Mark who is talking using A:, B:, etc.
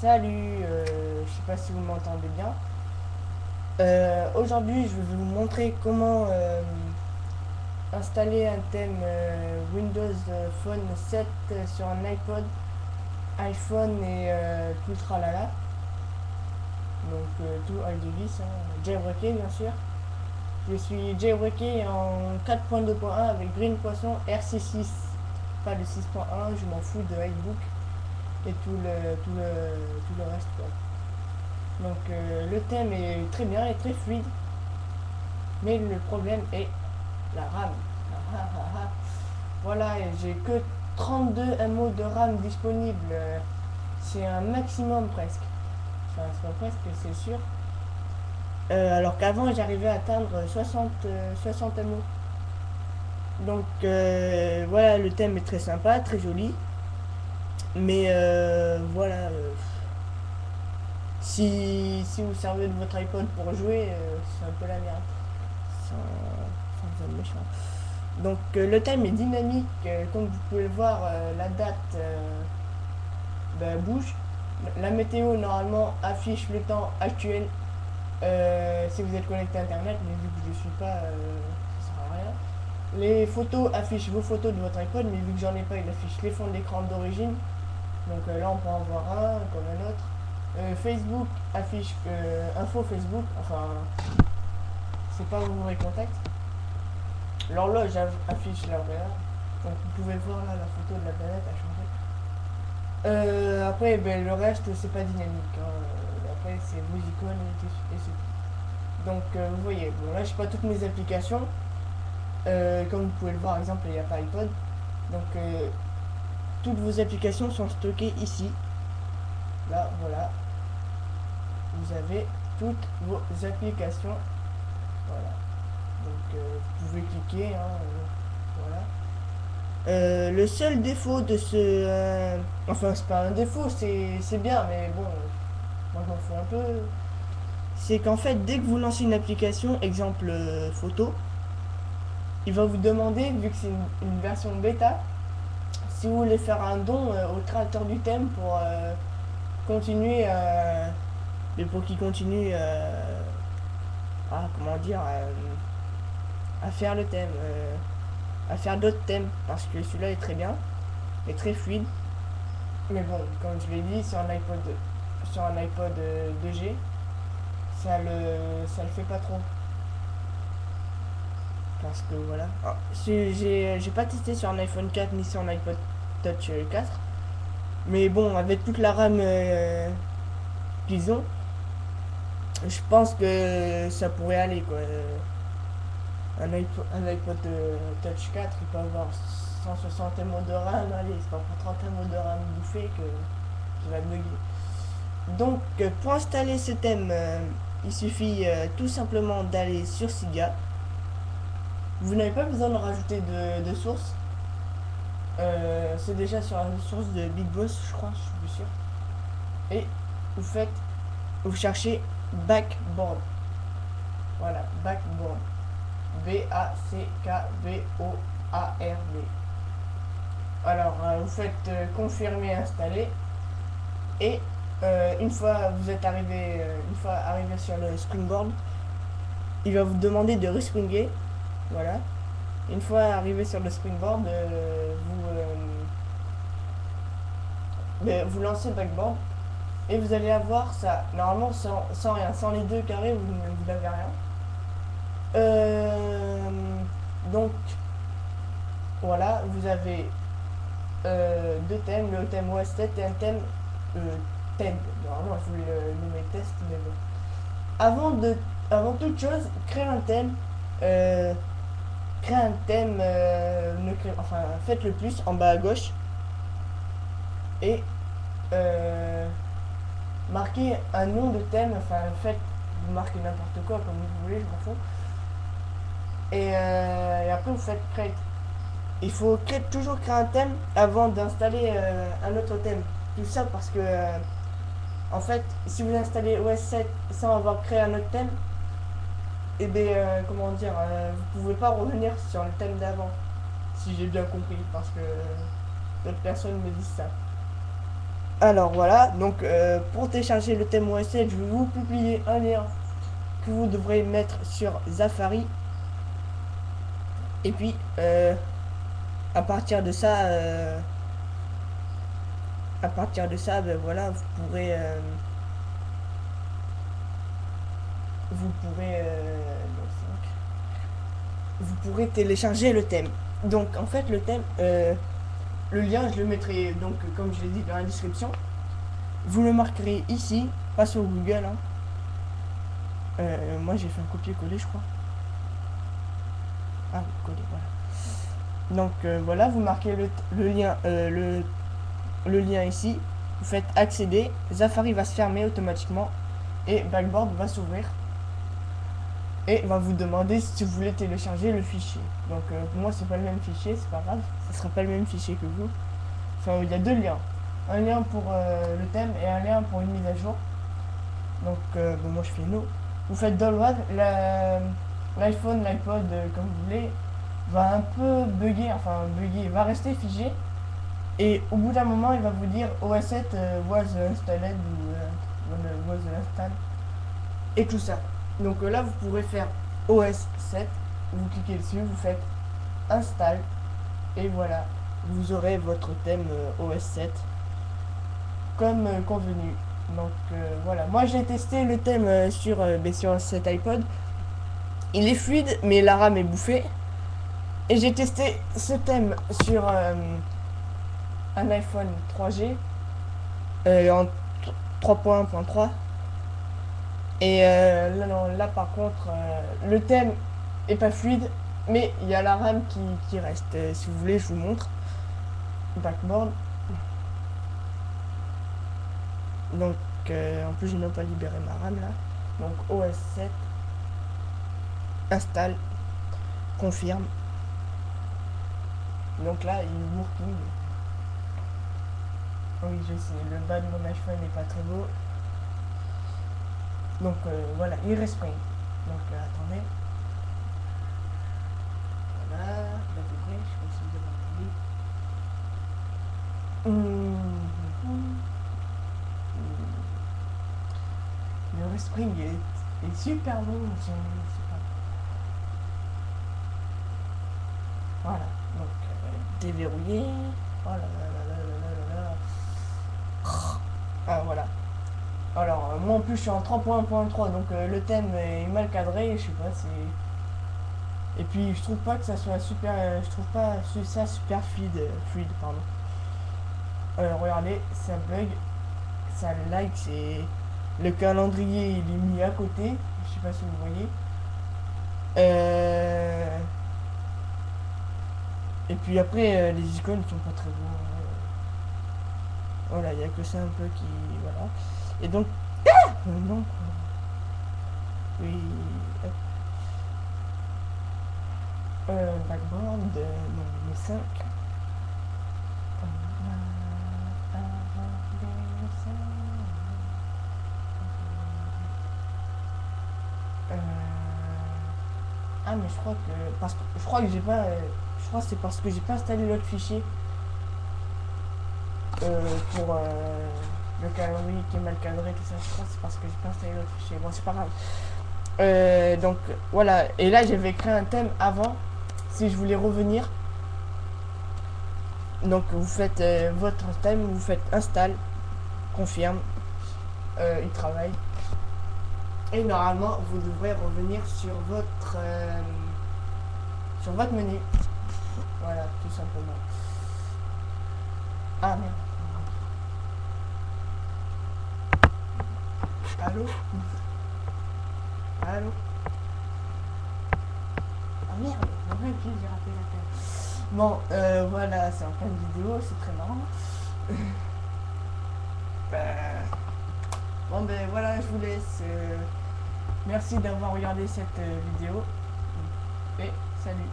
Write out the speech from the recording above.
A: Salut, je sais pas si vous m'entendez bien. Aujourd'hui, je vais vous montrer comment installer un thème Windows Phone 7 sur un iPod, iPhone et tout le tralala. Donc tout avec des vis, hein, jailbreaké bien sûr. Je suis jailbreaké en 4.2.1 avec Green Poisson RC6, pas le 6.1, je m'en fous de iBook et tout le reste quoi. Donc le thème est très bien et très fluide, mais le problème est la RAM. Ah, ah, ah, ah. Voilà, j'ai que 32 MO de RAM disponible. C'est un maximum presque. Enfin, c'est pas presque, c'est sûr. Alors qu'avant, j'arrivais à atteindre 60 MO. Donc voilà, le thème est très sympa, très joli. Mais voilà, si vous servez de votre iPod pour jouer, c'est un peu la merde. Sans être méchant. Donc le thème est dynamique, comme vous pouvez le voir, la date bouge. La météo normalement affiche le temps actuel si vous êtes connecté à internet, mais vu que je ne suis pas, ça sert à rien. Les photos affichent vos photos de votre iPod, mais vu que j'en ai pas, il affiche les fonds d'écran d'origine. Donc là on peut en voir un comme un autre. Facebook affiche info Facebook, enfin c'est pas vos vrais contacts. L'horloge affiche la vraie heure. Donc vous pouvez voir là la photo de la planète a changé. Après, ben, le reste, c'est pas dynamique, hein. Après, c'est vos icônes et c'est tout. Donc, vous voyez, bon, là, je pas toutes mes applications. Comme vous pouvez le voir, par exemple, il n'y a pas iPod. Donc, toutes vos applications sont stockées ici. Là, voilà. Vous avez toutes vos applications. Voilà. Donc, vous pouvez cliquer, hein, voilà. Le seul défaut de ce... enfin, c'est pas un défaut, c'est bien, mais bon, moi je m'en fous un peu. C'est qu'en fait, dès que vous lancez une application, exemple photo, il va vous demander, vu que c'est une version bêta, si vous voulez faire un don au créateur du thème pour continuer, mais pour qu'il continue comment dire, à faire le thème, à faire d'autres thèmes, parce que celui-là est très bien, est très fluide. Mais bon, comme je l'ai dit, sur un iPod 2G, ça le fait pas trop. Parce que voilà. Ah, j'ai pas testé sur un iPhone 4 ni sur un iPod Touch 4. Mais bon, avec toute la RAM qu'ils ont, je pense que ça pourrait aller quoi. Un iPod Touch 4, il peut avoir 160 MO de RAM. Allez, c'est pas pour 30 MO de RAM bouffé que je vais bugger. Donc, pour installer ce thème, il suffit tout simplement d'aller sur Cydia. Vous n'avez pas besoin de rajouter de source. C'est déjà sur la source de Big Boss, je crois, je suis plus sûr. Et vous cherchez Backboard. Voilà, Backboard. Backboard. Alors, vous faites confirmer, installer. Et une fois arrivé sur le Springboard, il va vous demander de respringer. Voilà. Une fois arrivé sur le Springboard, vous lancez le backboard et vous allez avoir ça. Normalement, sans rien, sans les deux carrés, vous n'avez rien. Donc, voilà, vous avez deux thèmes, le thème OS7 et un thème TED. Normalement, je voulais le nommer test, mais bon. Avant toute chose, créer un thème. Créer un thème, enfin, faites le plus en bas à gauche et marquez un nom de thème, enfin, faites, vous marquez n'importe quoi comme vous voulez, je m'en fous. Et après, vous faites create. Il faut toujours créer un thème avant d'installer un autre thème. Tout ça parce que, en fait, si vous installez OS7 sans avoir créé un autre thème, et bien, comment dire, vous pouvez pas revenir sur le thème d'avant, si j'ai bien compris, parce que d'autres personnes me disent ça. Alors voilà, donc pour télécharger le thème OS 7, je vais vous publier un lien que vous devrez mettre sur Safari. Et puis à partir de ça, ben voilà, vous pourrez vous pourrez télécharger le thème. Donc en fait le thème, le lien je le mettrai donc comme je l'ai dit dans la description. Vous le marquerez ici, pas sur Google. Hein. Moi j'ai fait un copier-coller je crois. Ah oui, coller, voilà. Donc voilà, vous marquez le lien, le lien ici. Vous faites accéder, Safari va se fermer automatiquement et Backboard va s'ouvrir et va vous demander si vous voulez télécharger le fichier. Donc pour moi c'est pas le même fichier, c'est pas grave, ça sera pas le même fichier que vous. Enfin il y a deux liens, un lien pour le thème et un lien pour une mise à jour. Donc bon, moi je fais no. Vous faites download, l'iPhone, l'iPod comme vous voulez va un peu bugger, va rester figé. Et au bout d'un moment, il va vous dire OS 7 was installed ou was installed et tout ça. Donc là, vous pourrez faire OS 7, vous cliquez dessus, vous faites install et voilà, vous aurez votre thème OS 7 comme convenu. Donc voilà, moi j'ai testé le thème sur cet iPod. Il est fluide, mais la RAM est bouffée. Et j'ai testé ce thème sur un iPhone 3G en 3.1.3 et là, non, là par contre le thème est pas fluide mais il y a la RAM qui reste. Si vous voulez je vous montre Backboard. Donc en plus j'ai même pas libéré ma RAM là. Donc OS 7 installe, confirme. Donc là il est working. Oui, je sais, le bas de mon iPhone n'est pas très beau. Donc voilà, il respire. Donc attendez. Voilà, là c'est vrai, je pense que vous avez entendu. Le respring est super bon, je sais pas. Voilà, donc déverrouillé. Oh là là là là là là là. Ah voilà. Alors moi en plus je suis en 3.1.3 donc le thème est mal cadré, je sais pas, c'est... Et puis je trouve pas que ça soit super, je trouve pas ça super fluide pardon. Regardez, ça bug, ça lag, c'est... Le calendrier il est mis à côté, je sais pas si vous voyez. Et puis après les icônes sont pas très beaux. Voilà, il y a que ça un peu qui... Voilà. Et donc... non. Oui. Backboard, non, les 5. Ah mais je crois que... Parce que je crois que j'ai pas... je crois que c'est parce que j'ai pas installé l'autre fichier. Pour le calendrier qui est mal cadré, tout ça, je crois que c'est parce que j'ai pas installé l'autre fichier. Bon, c'est pas grave. Donc voilà, et là j'avais créé un thème avant, si je voulais revenir. Donc vous faites votre thème, vous faites install, confirme, il travaille. Et normalement vous devrez revenir sur votre menu. Voilà, tout simplement. Ah merde. Allô? Allô? Ah merde, j'ai raté la tête. Bon, voilà, c'est en pleine vidéo, c'est très marrant. Bon ben voilà, je vous laisse. Merci d'avoir regardé cette vidéo. Et salut.